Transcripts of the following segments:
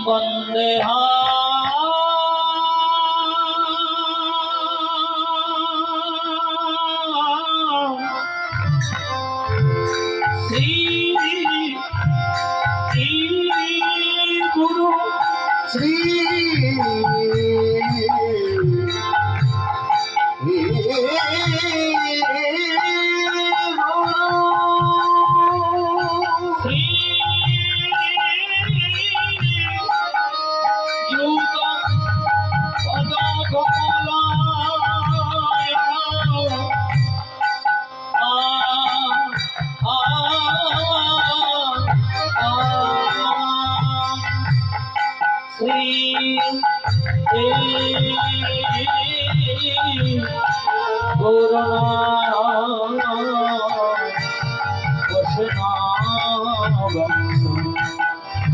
वंदेहा श्री गुरु श्री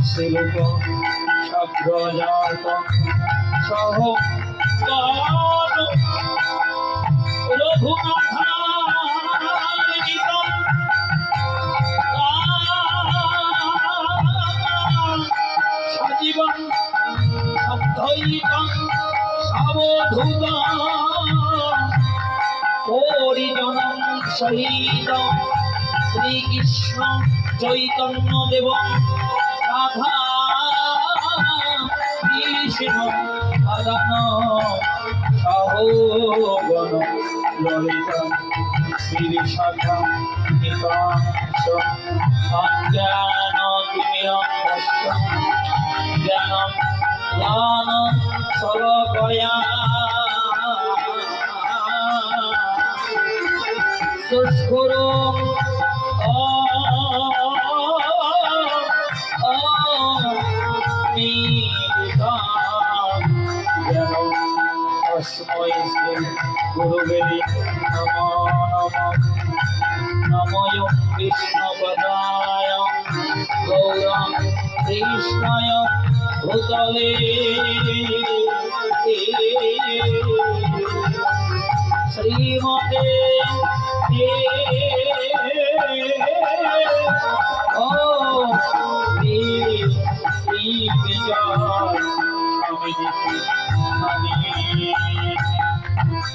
शिल्प शब्दजात सह सजीवन सद्धैतं सावधूता परिजनं सहित श्रीकृष्ण चैतन्य देव राधा कृष्ण मदन सहोगण ललिता श्रीशाखा निकांश अज्ञानतिमिरन्दस्य ज्ञानं ज्ञानं शलाकया दुष्कुरुं तस्मै श्री गुरुवे नमो नमः। नमो विष्णुपदाय गौरं कृष्णाय भूतले श्रीमते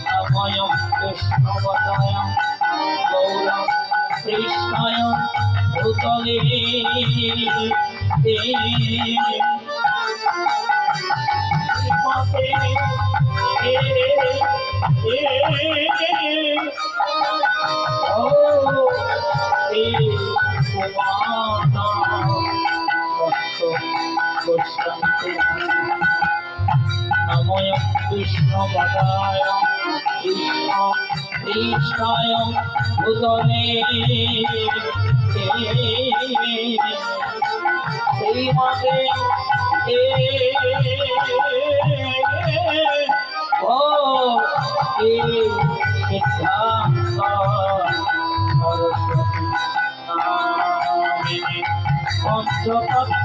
नमः कृष्णपदाय गौरं कृष्णाय भूतले नमो विष्णुपदाय कृष्णाय भूतले श्रीमते सिद्धान्त सरस्वती नामिनी पंचतत्त्वयात्मक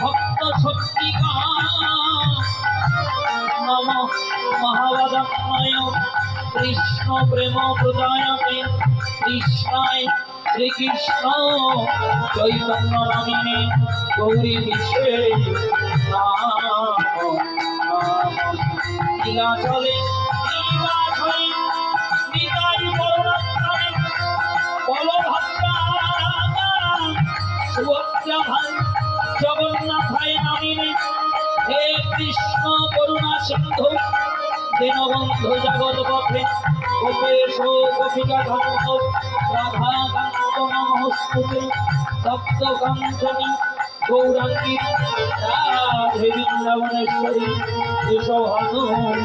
भक्त शक्ति नम महावदन्नाय कृष्ण प्रेम प्रदायते कृष्णाय श्रीकृष्ण चैतन्य नामिने गौरी विषे नीलाचले निताई बलभद्राय सुभद्राभाई जगन्नाथाय नामिने हे कृष्ण करुणा सिंधु दीनबंधु जगत्पथे गोपेश गोपिका धर्म राधाकान्त नमोस्तुते सप्त कांचनी गौरांगी राधे वृंदावनेश्वरी विश्वभानुसुते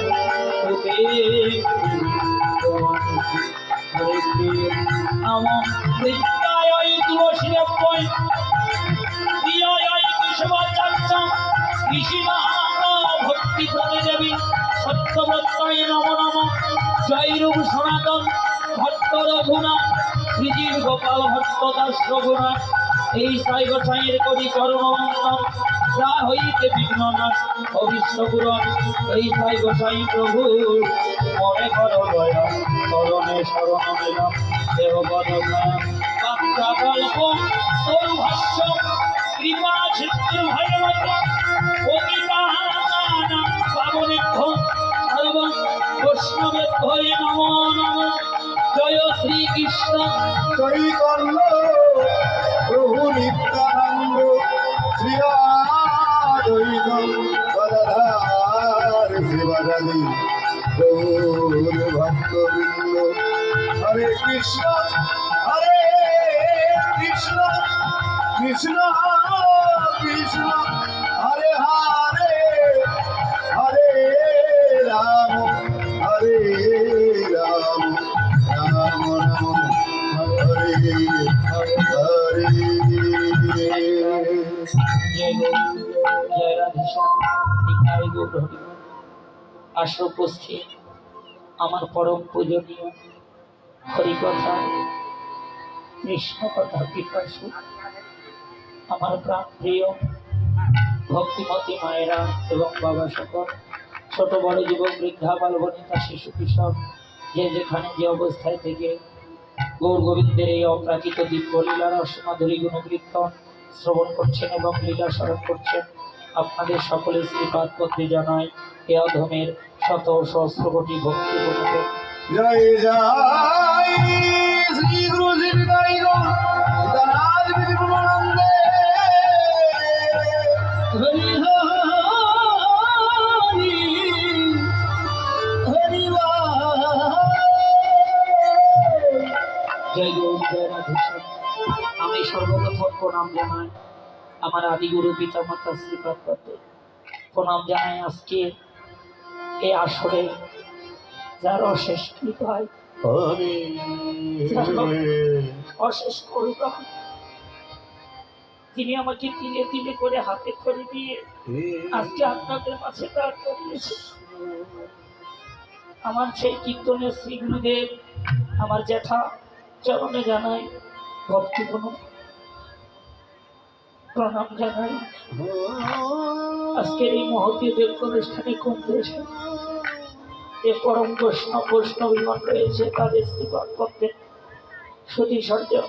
नम विद्याय तुलसीदेव्यै प्रियाय केशवाचार्य भक्ति देवी सत्यव्रताय नमो नमः। जय रूप सनातन भट्ट रघुनाथ শ্রীজীর গোপাল ভট্ট দাস রঘুনাথ এই সাই গোসাইয়ের কবি করণবন্ধন যা হইতে বিঘ্ন নাশ ভবিষ্য পূরণ এই তাই গোসাই প্রভু মনে কর দয়া চরণে শরণ মেলাম দেহ বদনা বাক্যা গল্প তোর ভাষ্য কৃপা চিত্র ভৈরব পাবনেভ্য সর্ব বৈষ্ণবেভ্যয়ে নমো নমঃ জয় শ্রীকৃষ্ণ চৈতন্য প্রভু নিত্যানন্দ শ্রী অদ্বৈত গদাধর শিবাচার্য গৌর ভক্তবৃন্দ হরে কৃষ্ণ কৃষ্ণ কৃষ্ণ হরে হরে হরে রাম হরে রাম রাম রাম হরে হরে জয় গৌর জয় রাধেশ্যাম নিতাই গৌর হরি আসর উপস্থিত আমার পরম পূজনীয় হরিকথা কৃষ্ণ কথা পিপাসু আমার প্রাণ প্রিয় ভক্তিমতী মায়েরা এবং বাবা সকল ছোট বড় যুবক বৃদ্ধা বালবনিতা শিশু কিশোর যে যেখানে যে অবস্থায় থেকে গৌর গোবিন্দের এই অপ্রাকৃত দিব্য লীলার অসমাধুরী গুণকীর্তন শ্রবণ করছেন এবং লীলা স্মরণ করছেন আপনাদের সকলের শ্রীপাদ পত্রে জানায় এ অধমের শত সহস্র কোটি ভক্তি প্রণত জয় জয় শ্রী গুরু শ্রী নিতাই গৌর সীতানাথ বিধি প্রমানন্দে হরি হরি হরি জয় গৌর জয় রাধেশ্যাম আমি সর্বপ্রথম প্রণাম জানাই আমার আদিগুরু পিতা মাতা শ্রীপাদ পদ্মে প্রণাম জানাই আজকে এই আসরে যার অশেষ কৃপায় হরে অশেষ করুণা তিনি আমাকে তিলে তিলে করে হাতে করে দিয়ে আজকে আপনাদের মাঝে দাঁড় করিয়েছে আমার সেই কীর্তনের শ্রী গুরুদেব আমার জ্যাঠা চরণে জানাই ভক্তিপূর্ণ প্রণাম জানাই আজকের এই মহতী দেব অনুষ্ঠানে কুম্ভেছে যে পরম বৈষ্ণবীগণ রয়েছে তাদের শ্রীপাদ পদ্মে সতী সর্জন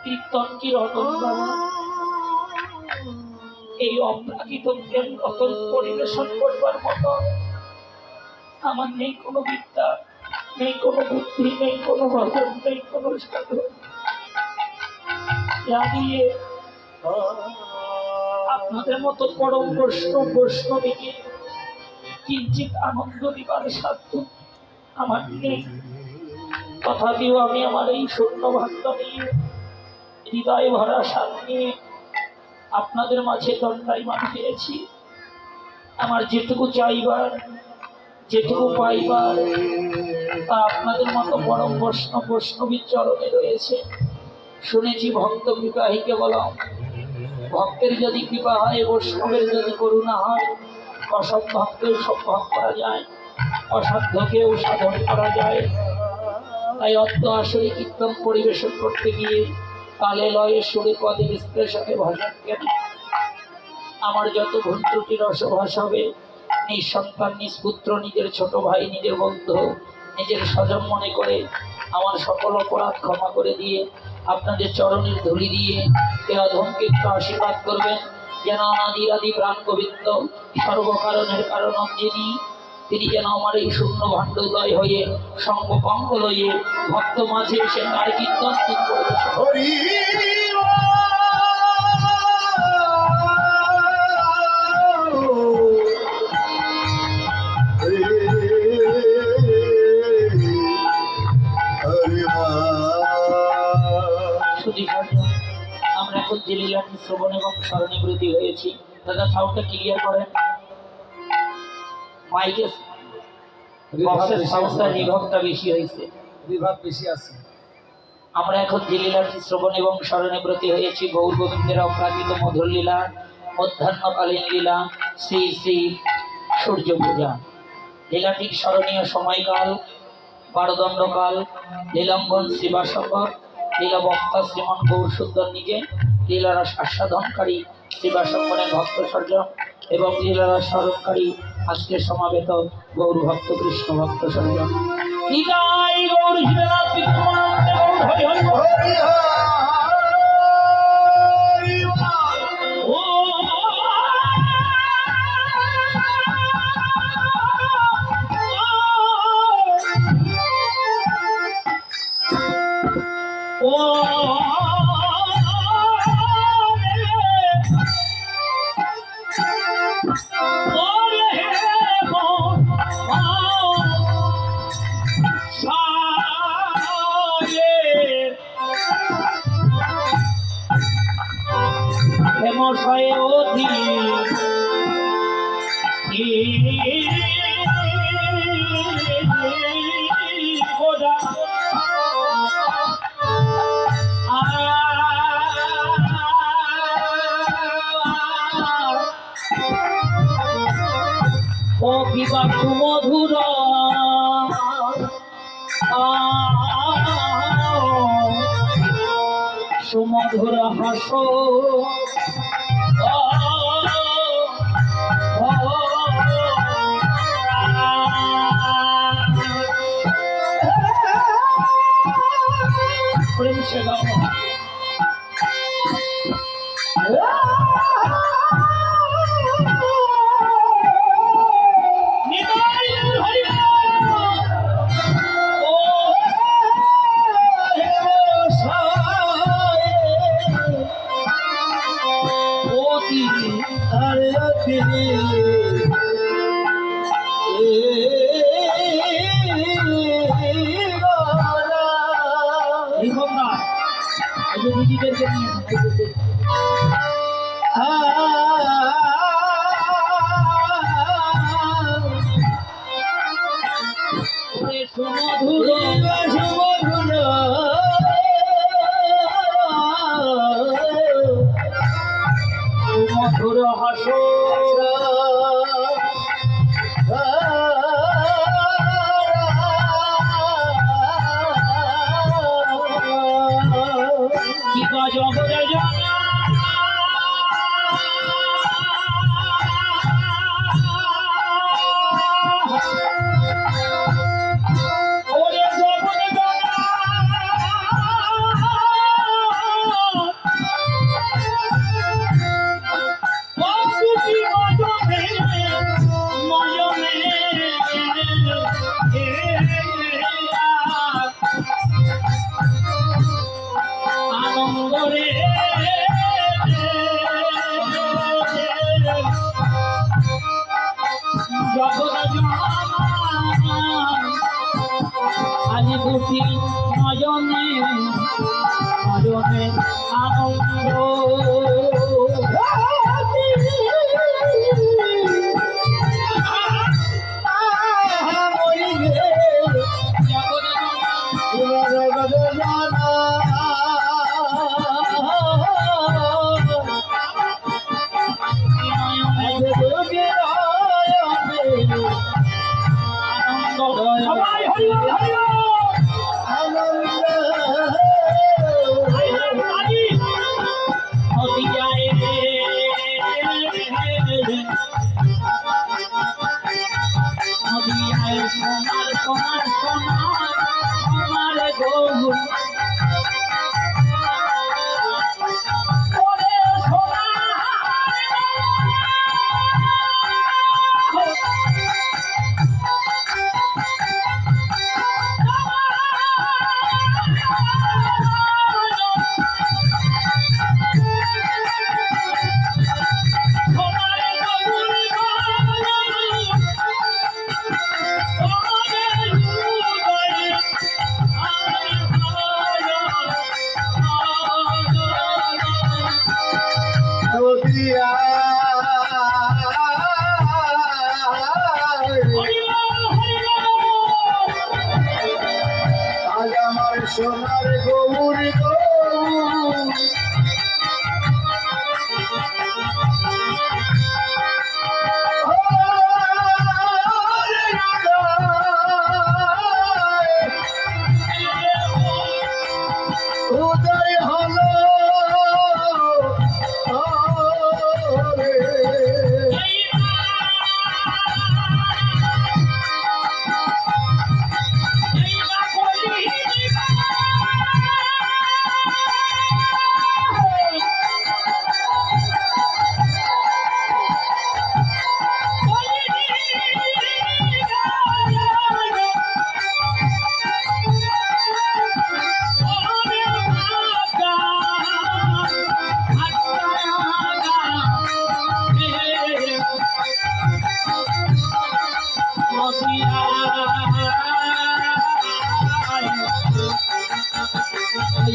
কীর্তন কীর্তন এই অপ্রাকৃত প্রেম রতন পরিবেশন করবার মতো আমার নেই কোনো বিদ্যা নেই কোনো বুদ্ধি নেই কোনো ভজন নেই কোনো সাধন জানিয়ে আপনাদের মতো পরম বৈষ্ণবীকে কিঞ্চিত আনন্দ দিবার সাধ্য আমার নেই তথাপিও আমি আমার এই শূন্য ভাগ্য নিয়ে হৃদয় ভরা সাথ নিয়ে আপনাদের মাঝে দণ্ডায়মান হয়েছি আমার যেটুকু চাইবার যেটুকু পাইবার তা আপনাদের মতো পরম বৈষ্ণবীর চরণে রয়েছে শুনেছি ভক্ত কৃপাহীকে বলম ভক্তের যদি কৃপা হয় বৈষ্ণবের যদি করুণা হয় অসম্ভবকেও সম্ভব করা যায় অসাধ্যকেও সাধন করা যায় তাই অদ্য আসরে কীর্তন পরিবেশন করতে গিয়ে তালে লয়ে সুরে পদে বিশ্লেষণে ভাষণ জ্ঞান আমার যত ভুল ত্রুটি রসভাস হবে নিঃসন্তান নিষ্পুত্র নিজের ছোট ভাই নিজের বন্ধু নিজের স্বজন মনে করে আমার সকল অপরাধ ক্ষমা করে দিয়ে আপনাদের চরণের ধুলি দিয়ে এ অধমকে একটু আশীর্বাদ করবেন যেন অনাদিরাদি প্রাণ গোবিন্দ সর্বকারণের কারণ যিনি তিনি যেন আমার এই শূন্য ভাণ্ডোদয় হয়ে সঙ্গপঙ্গ লয়ে ভক্ত মাঝে এসে তার কীর্তন পরিবেশন হরি আমরা এখন যে লীলাটি শ্রবণ এবং স্মরণে ব্রতী হয়েছি দাদা সাউন্ডটা ক্লিয়ার করেন মাইকে বক্সের সাউন্ডটা রিভাবটা বেশি হয়েছে বিভাগ বেশি আছে আমরা এখন যে লীলাটি শ্রবণ এবং স্মরণে ব্রতী হয়েছি গৌর গোবিন্দের অপ্রাকৃত মধুর লীলা মধ্যাহ্নকালীন লীলা শ্রী শ্রী সূর্য পূজা লীলাটির স্মরণীয় সময়কাল বারদণ্ডকাল লীলাঙ্গন শিবাশঙ্কর লীলা বক্তা শ্রীমন গৌর সুন্দর নিজে লীলার আস্বাদনকারী শিবাশঙ্করের ভক্ত সর্য এবং লীলারা স্মরণকারী আজকের সমাবেত গৌর ভক্ত কৃষ্ণ ভক্ত সর্য নিতাই গৌর শিলানাথ বিক্রমানন্দে গৌর হরি হরি বল। হরি হরি বল। ও ও হেমশয়ে অধি গোদা ও কিবা সুমধুর সুমধুর হাস প্রেম সে গাও দিদিদেরকে নিয়ে সুমধুর সুমধুর সুমধুর হাস কিবা জগৎ জানা ওরে জগৎ জানা বন্ধুটি মজনে মজনে আনন্দরে জগৎ আজি বুঝি নজনে নজনে আনন্দ সবাই হরি বল, হরি বল। নদী যায় নদী যায় সোনার সোনার সোনার সোনার গৌর ওরে সোনার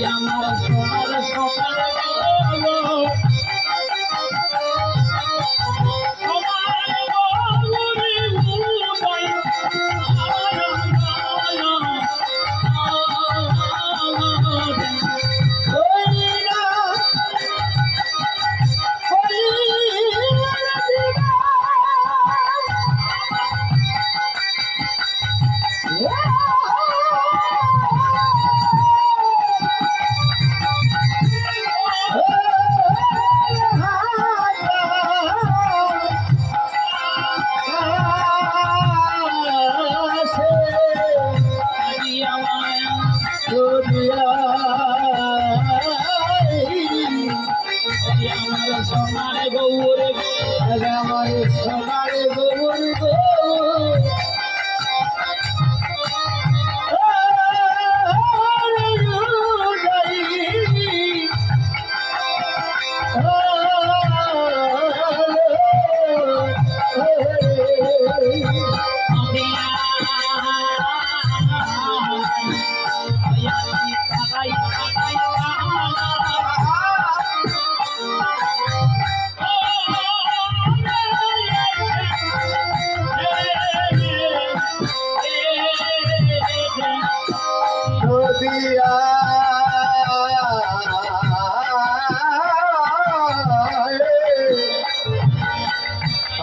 আমার সোনার সোনার সোনার গৌর আমার সোনার গৌর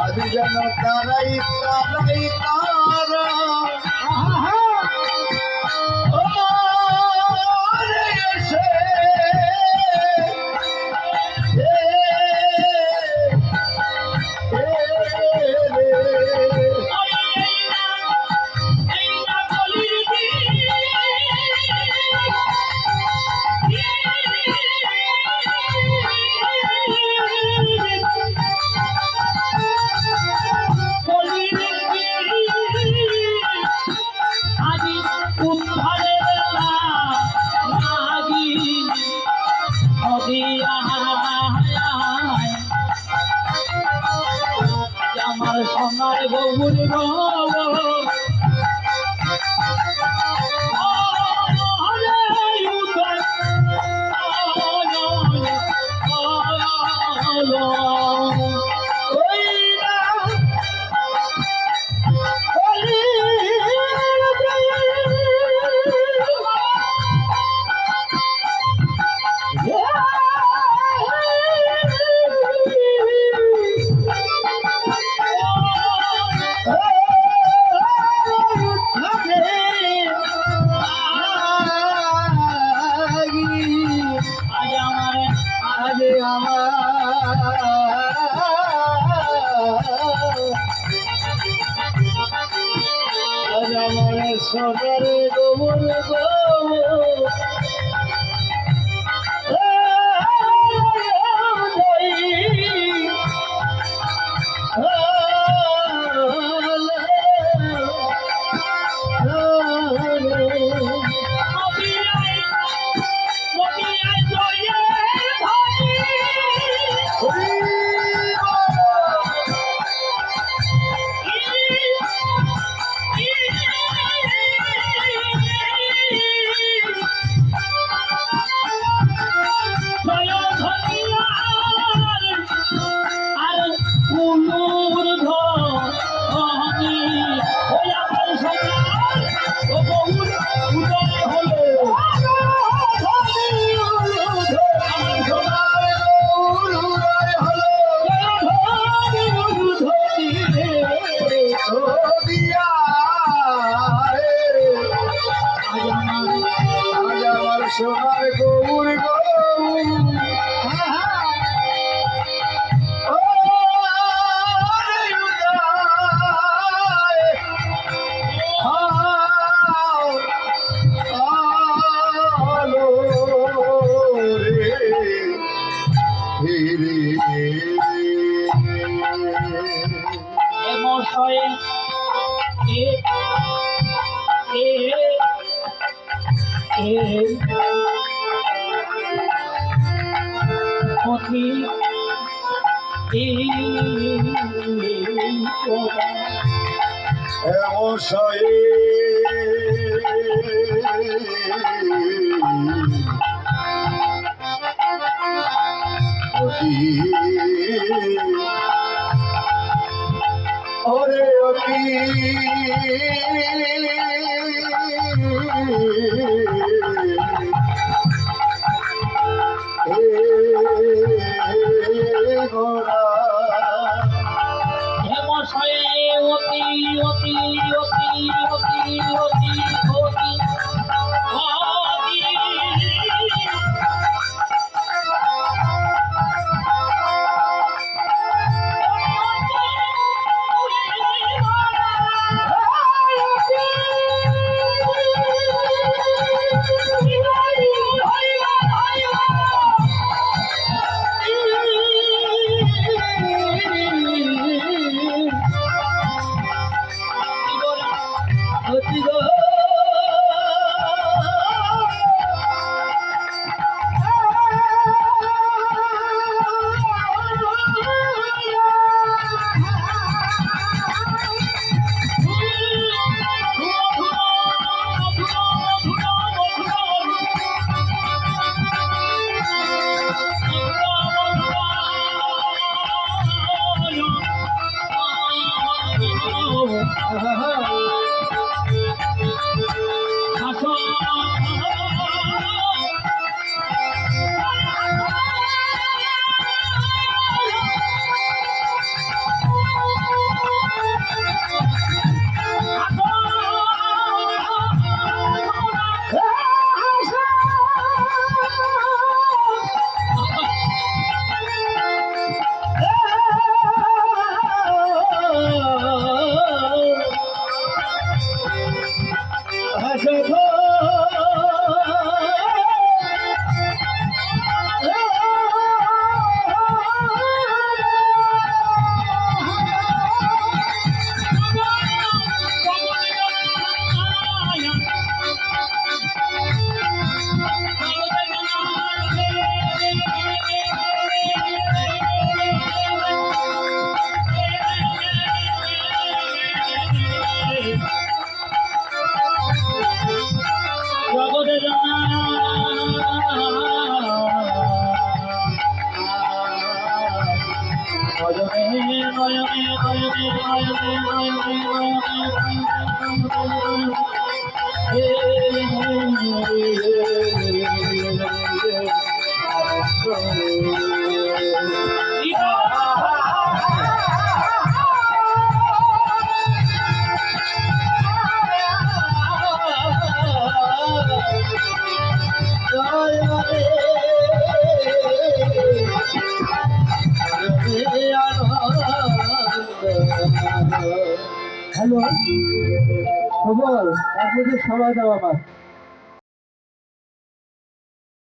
আজি যেন তারাই তারাই তারা এসে আমার সোনার গৌর আমার সোনার গৌর সোনার গৌর মশাই ওরে অতি গোরা হেমশয়ে অতি অতি অতি অতি অতি অতি হ্যালো খবর এক মিনিট সময় দাও আমার